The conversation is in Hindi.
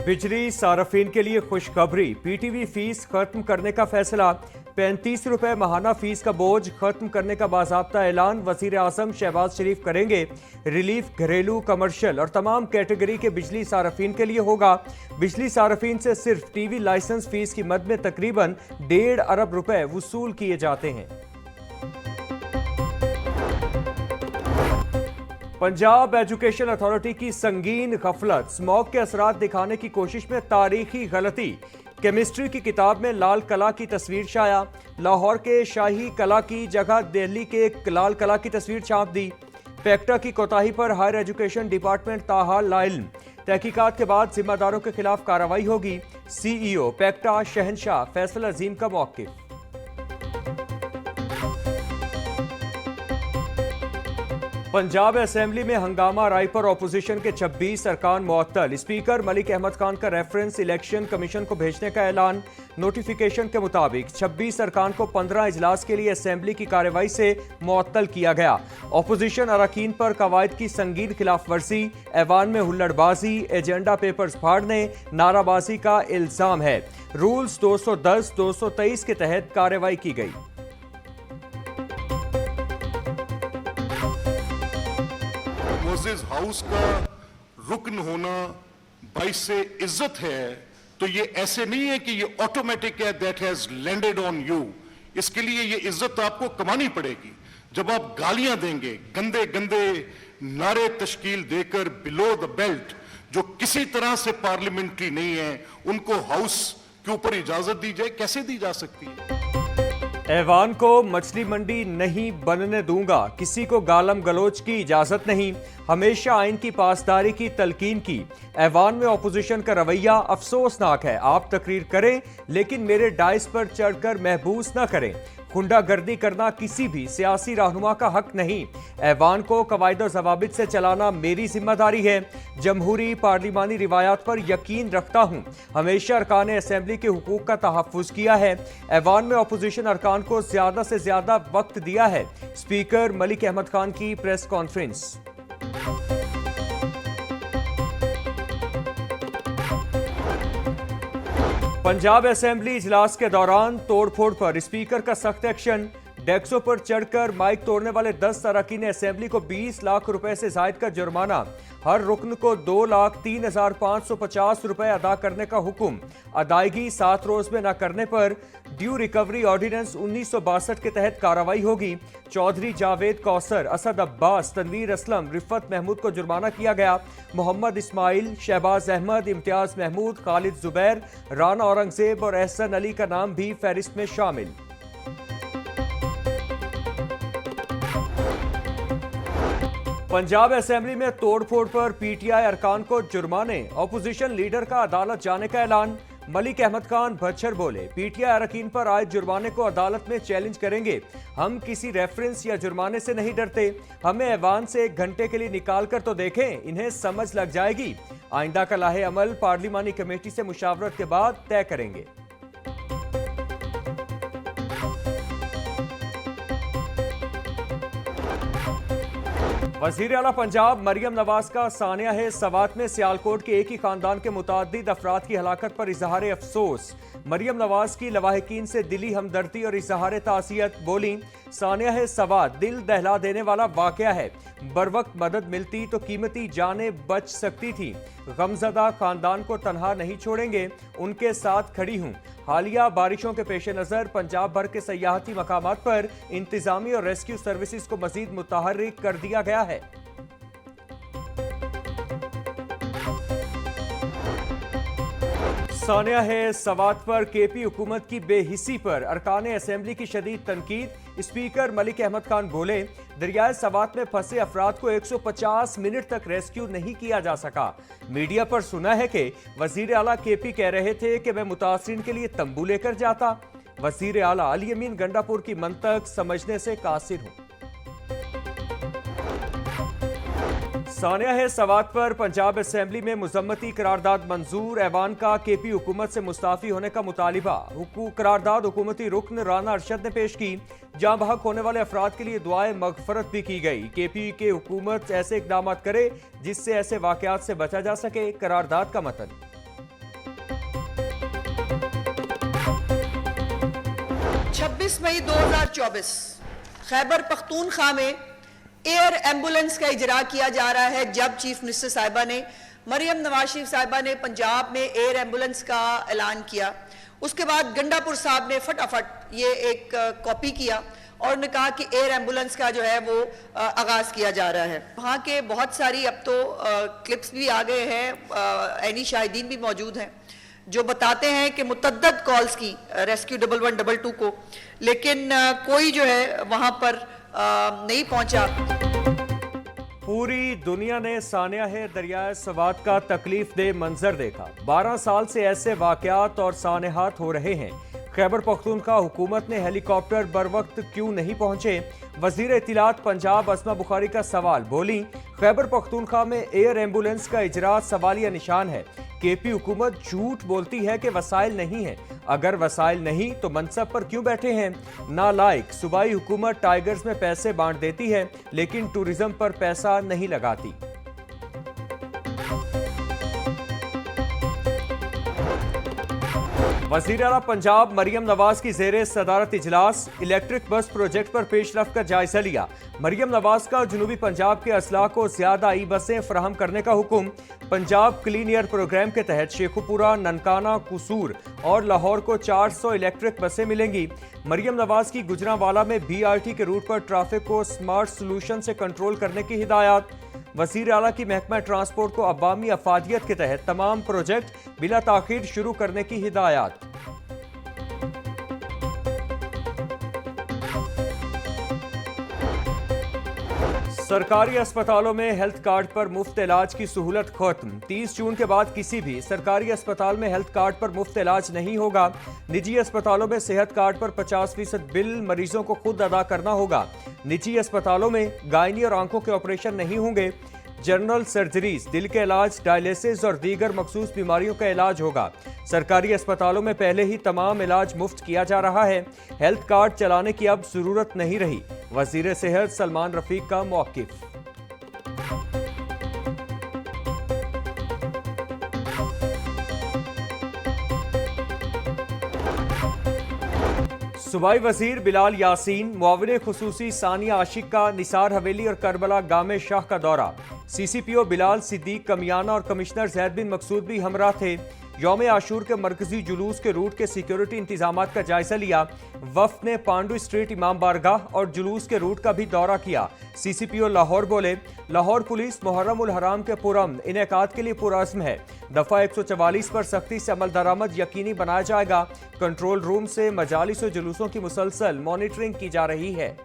बिजली सार्फिन के लिए खुशखबरी। पीटीवी फीस खत्म करने का फैसला। 35 रुपए माहाना फीस का बोझ खत्म करने का बाज़ाब्ता ऐलान वजीर आजम शहबाज शरीफ करेंगे। रिलीफ घरेलू, कमर्शियल और तमाम कैटेगरी के बिजली सार्फिन के लिए होगा। बिजली सार्फिन से सिर्फ टीवी लाइसेंस फीस की मद में तकरीबन 1.5 अरब रुपए वसूल किए जाते हैं। पंजाब एजुकेशन अथॉरिटी की संगीन गफलत। स्मॉग के असरात दिखाने की कोशिश में तारीखी गलती। केमिस्ट्री की किताब में लाल कला की तस्वीर छाया। लाहौर के शाही कला की जगह दिल्ली के लाल कला की तस्वीर छाप दी। पैक्टा की कोताही पर हायर एजुकेशन डिपार्टमेंट ताहाल लाइल्म। तहकीकात के बाद जिम्मेदारों के खिलाफ कार्रवाई होगी। सीईओ पैक्टा शहनशाह फैसल अजीम का मौक़िफ़। पंजाब असेंबली में हंगामा, राय पर ऑपोजिशन के 26 अरकान मुअत्तल। स्पीकर मलिक अहमद खान का रेफरेंस इलेक्शन कमीशन को भेजने का ऐलान। नोटिफिकेशन के मुताबिक 26 अरकान को 15 इजलास के लिए असेंबली की कार्रवाई से मुअत्तल किया गया। ऑपोजिशन अरकान पर कवायद की संगीन खिलाफ वर्जी, ऐवान में हुल्लड़बाजी, एजेंडा पेपर्स फाड़ने, नाराबाजी का इल्जाम है। रूल्स 210, 223 के तहत कार्रवाई की गई। मोजेस हाउस का रुकन होना बाइस से इज्जत है, तो ये ऐसे नहीं है कि ये ऑटोमेटिक है that has landed on you. इसके लिए ये इज्जत आपको कमानी पड़ेगी। जब आप गालियां देंगे, गंदे गंदे नारे तश्कील देकर बिलो द बेल्ट, जो किसी तरह से पार्लियामेंट्री नहीं है, उनको हाउस के ऊपर इजाजत दी जाए, कैसे दी जा सकती है? ऐवान को मछली मंडी नहीं बनने दूंगा, किसी को गालम गलोच की इजाजत नहीं, हमेशा आइन की पासदारी की तलकीन की। ऐवान में ऑपोजिशन का रवैया अफसोसनाक है। आप तकरीर करें लेकिन मेरे डाइस पर चढ़कर महबूस न करें। गुंडागर्दी करना किसी भी सियासी रहनुमा का हक नहीं। ऐवान को कवायद ज़वाबित से चलाना मेरी जिम्मेदारी है। जमहूरी पार्लिमानी रिवायात पर यकीन रखता हूँ। हमेशा अरकान असेंबली के हुकूक का तहफ़्फ़ुज़ किया है। ऐवान में अपोजिशन अरकान को ज़्यादा से ज़्यादा वक्त दिया है। स्पीकर मलिक अहमद खान की प्रेस कॉन्फ्रेंस। पंजाब असेंबली इजलास के दौरान तोड़फोड़ पर स्पीकर का सख्त एक्शन। डेस्कों पर चढ़कर माइक तोड़ने वाले 10 अरकान असेंबली को 20 लाख रुपए से जायद का जुर्माना। हर रुकन को 2,03,550 रुपए अदा करने का हुक्म। अदायगी 7 रोज में न करने पर ड्यू रिकवरी ऑर्डिनेंस 1962 के तहत कार्रवाई होगी। चौधरी जावेद कौसर, असद अब्बास, तनवीर असलम, रिफत महमूद को जुर्माना किया गया। मोहम्मद इस्माइल, शहबाज अहमद, इम्तियाज महमूद, खालिद जुबैर, राना औरंगजेब और एहसन अली का नाम भी फहरिस्त में शामिल। पंजाब असेंबली में तोड़फोड़ पर पीटीआई अरकान को जुर्माने। ऑपोजिशन लीडर का अदालत जाने का ऐलान। मलिक अहमद खान भच्छर बोले, पीटीआई अरकान पर आए जुर्माने को अदालत में चैलेंज करेंगे। हम किसी रेफरेंस या जुर्माने से नहीं डरते। हमें ऐवान से 1 घंटे के लिए निकाल कर तो देखें, इन्हें समझ लग जाएगी। आइंदा का लाहे अमल पार्लिमानी कमेटी से मुशावरत के बाद तय करेंगे। वजीर आला पंजाब मरियम नवाज का सानिया है सवात में सियालकोट के एक ही खानदान के मुतादिद अफराद की हलाकत पर इजहार अफसोस। मरियम नवाज की लवाहिकीन से दिली हमदर्दी और इजहार तासियत। बोली, सानिया है सवात दिल दहला देने वाला वाकया है। बरवक्त मदद मिलती तो कीमती जानें बच सकती थी। गमजदा खानदान को तनहा नहीं छोड़ेंगे, उनके साथ खड़ी हूँ। हालिया बारिशों के पेश नज़र पंजाब भर के सयाहती मकामात पर इंतजामी और रेस्क्यू सर्विसेज को मजीद मुतहर्रिक कर दिया गया है। सानिया है सवात पर केपी हुकूमत की बेहिसी पर अरकान असेंबली की शदीद तनकीद। स्पीकर मलिक अहमद खान बोले, दरियाए सवात में फंसे अफराद को 150 मिनट तक रेस्क्यू नहीं किया जा सका। मीडिया पर सुना है कि वजीर आला केपी कह रहे थे कि मैं मुतासरीन के लिए तंबू लेकर जाता। वजीर आला अली अमीन गंडापुर की मंतक समझने से कासिर हूं। सानिया है सवात पर पंजाब असेंबली में मुजम्मती करारदाद मंजूर। ऐवान का केपी हुकूमत से मुस्ताफी होने का मुतालिबा। करारदाद हुकूमती रुकन राना अरशद ने पेश की। जाँ बहक होने वाले अफराद के लिए दुआए मगफरत भी की गई। केपी के हुकूमत ऐसे इकदाम करे जिससे ऐसे वाकयात से बचा जा सके। करारदाद का मतन। 26 मई 2024 खैबर पख्तूनख्वा में एयर एम्बुलेंस का इजरा किया जा रहा है। जब चीफ मिनिस्टर साहिबा ने, मरियम नवाज शरीफ साहिबा ने पंजाब में एयर एम्बुलेंस का ऐलान किया, उसके बाद गंडापुर साहब ने फटाफट ये एक कॉपी किया और उन्होंने कहा कि एयर एम्बुलेंस का जो है वो आगाज किया जा रहा है। वहाँ के बहुत सारी अब तो क्लिप्स भी आ गए हैं, ऐनी शाहिदीन भी मौजूद हैं जो बताते हैं कि मुतद्दद कॉल्स की रेस्क्यू 1112 को, लेकिन कोई जो है वहाँ पर नहीं पहुँचा। पूरी दुनिया ने सानिया दरियाए सवात का तकलीफ दे मंजर देखा। 12 साल से ऐसे वाकयात और सानहात हो रहे हैं। खैबर पख्तूनख्वा हुकूमत ने हेलीकॉप्टर बर वक्त क्यों नहीं पहुंचे? वजीर इत्तलात पंजाब अस्मा बुखारी का सवाल। बोली, खैबर पख्तूनख्वा में एयर एम्बुलेंस का इजरा सवालिया निशान है। केपी हुकूमत झूठ बोलती है कि वसाइल नहीं है। अगर वसाइल नहीं तो मनसब पर क्यों बैठे हैं? नालायक। सूबाई हुकूमत टाइगर्स में पैसे बांट देती है लेकिन टूरिज्म पर पैसा नहीं लगाती। वज़ीर आला पंजाब मरियम नवाज की ज़ेरे सदारत इजलास इलेक्ट्रिक बस प्रोजेक्ट पर पेशरफ्त का जायजा लिया। मरियम नवाज का जनूबी पंजाब के असला को ज्यादा ई बसें फराहम करने का हुक्म। पंजाब क्लीन एयर प्रोग्राम के तहत शेखुपुरा, ननकाना, कुसूर और लाहौर को 400 इलेक्ट्रिक बसें मिलेंगी। मरियम नवाज की गुजरांवाला में BRT के रूट पर ट्रैफिक को स्मार्ट सोल्यूशन से कंट्रोल करने की हिदायत। वज़ीर आला की महकमा ट्रांसपोर्ट को अवामी अफादियत के तहत तमाम प्रोजेक्ट बिला ताखीर शुरू करने की हिदायत। सरकारी अस्पतालों में हेल्थ कार्ड पर मुफ्त इलाज की सहूलत खत्म। 30 जून के बाद किसी भी सरकारी अस्पताल में हेल्थ कार्ड पर मुफ्त इलाज नहीं होगा। निजी अस्पतालों में सेहत कार्ड पर 50% बिल मरीजों को खुद अदा करना होगा। निजी अस्पतालों में गायनी और आंखों के ऑपरेशन नहीं होंगे। जनरल सर्जरीज, दिल के इलाज, डायलिसिस और दीगर मखसूस बीमारियों का इलाज होगा। सरकारी अस्पतालों में पहले ही तमाम इलाज मुफ्त किया जा रहा है। हेल्थ कार्ड चलाने की अब जरूरत नहीं रही। वजीर सेहत सलमान रफीक का मौकिफ। सूबाई वजीर बिलाल यासीन, मुआविन खुसूसी सानिया आशिक का निसार हवेली और करबला गामे शाह का दौरा। CCPO बिलाल सिद्दीक कमियाना और कमिश्नर जैद बिन मकसूद भी हमरा थे। यौम आशूर के मरकजी जुलूस के रूट के सिक्योरिटी इंतजामात का जायजा लिया। वफ्द ने पांडू स्ट्रीट इमाम बारगाह और जुलूस के रूट का भी दौरा किया। CCPO लाहौर बोले, लाहौर पुलिस मुहर्रम उल हराम के पुरअमन इनेकाद के लिए पुरअज़्म है। दफा 144 पर सख्ती से अमल दरामद यकीनी बनाया जाएगा। कंट्रोल रूम से मजालिस और जुलूसों की मुसलसल मॉनिटरिंग की जा रही है।